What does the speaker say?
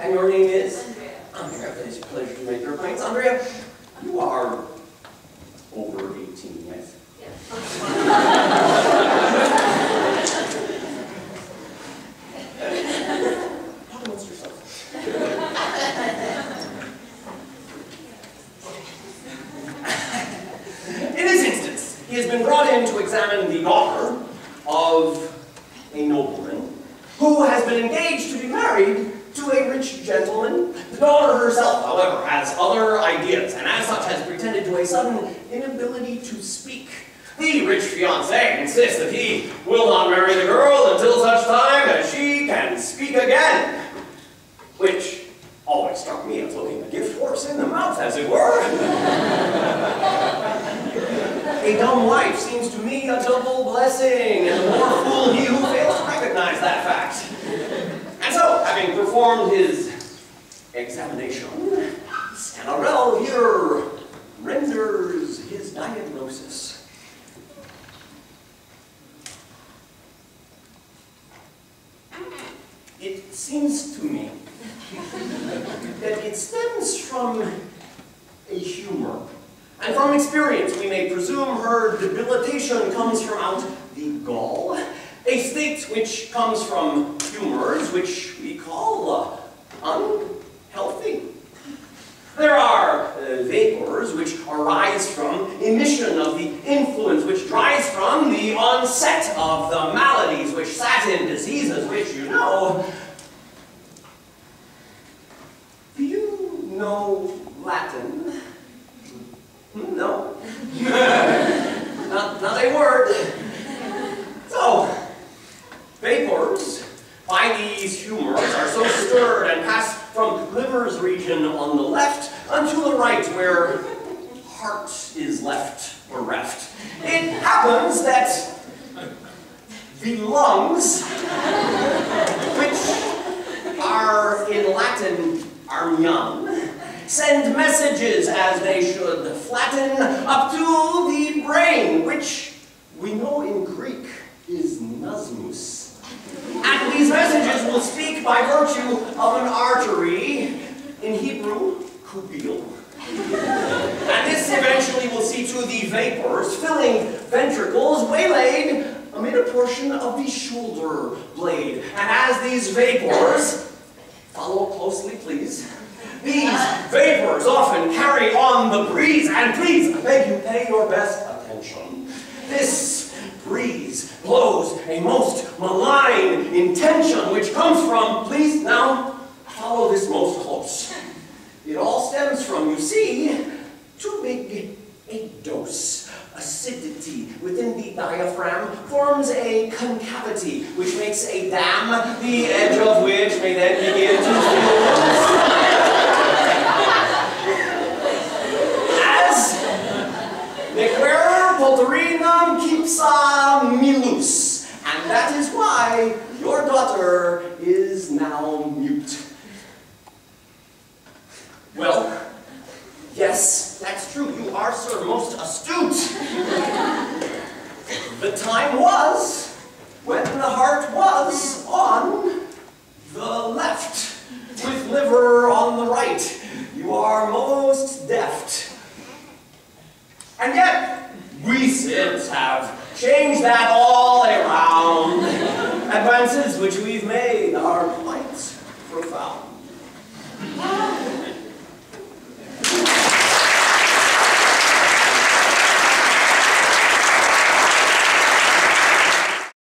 And your name is? Andrea. It is a pleasure to make your acquaintance. Andrea, you are over 18, yes? How amongst yourself? In this instance, he has been brought in to examine the daughter of a nobleman who has been engaged to be married to a rich gentleman. The daughter herself, however, has other ideas, and as such has pretended to a sudden inability to speak. The rich fiancé insists that he will not marry the girl until such time as she can speak again, which always struck me as looking a gift horse in the mouth, as it were. A dumb wife seems to me a double blessing, and the more fool he who fails to recognize that fact. And so, having performed his examination, Scanarelle here renders his diagnosis. It seems to me that it stems from a humor. And from experience, we may presume her debilitation comes from out the gall, a state which comes from humors which we call unhealthy. There are vapors which arise from emission of the influence which dries from the onset of the maladies which satin diseases which you know. Do you know Latin? No. not a word. So, vapors, by these humors, are so stirred and pass from liver's region on the left unto the right, where heart is left or reft. It happens that the lungs, which are in Latin armian, send messages as they should flatten up to the brain, which we know in Greek is nasmus. And these messages will speak by virtue of an artery, in Hebrew, kubil. And this eventually will see to the vapors filling ventricles waylaid amid a portion of the shoulder blade. And as these vapors, follow closely please, these vapors often carry on the breeze, and please, I beg you, pay your best attention. This breeze blows a most malign intention, which comes from, please now, follow this most close. It all stems from, you see, too big a dose. Acidity within the diaphragm forms a concavity, which makes a dam, the edge of which may then begin to fill. Nequer polterinum kipsa milus. And that is why your daughter is now mute. Well, yes, that's true. You are, sir, most astute. The time was when the heart was on the left, with liver on the right. You are most deft. And yet, recent have changed that all around. Advances which we've made are quite profound.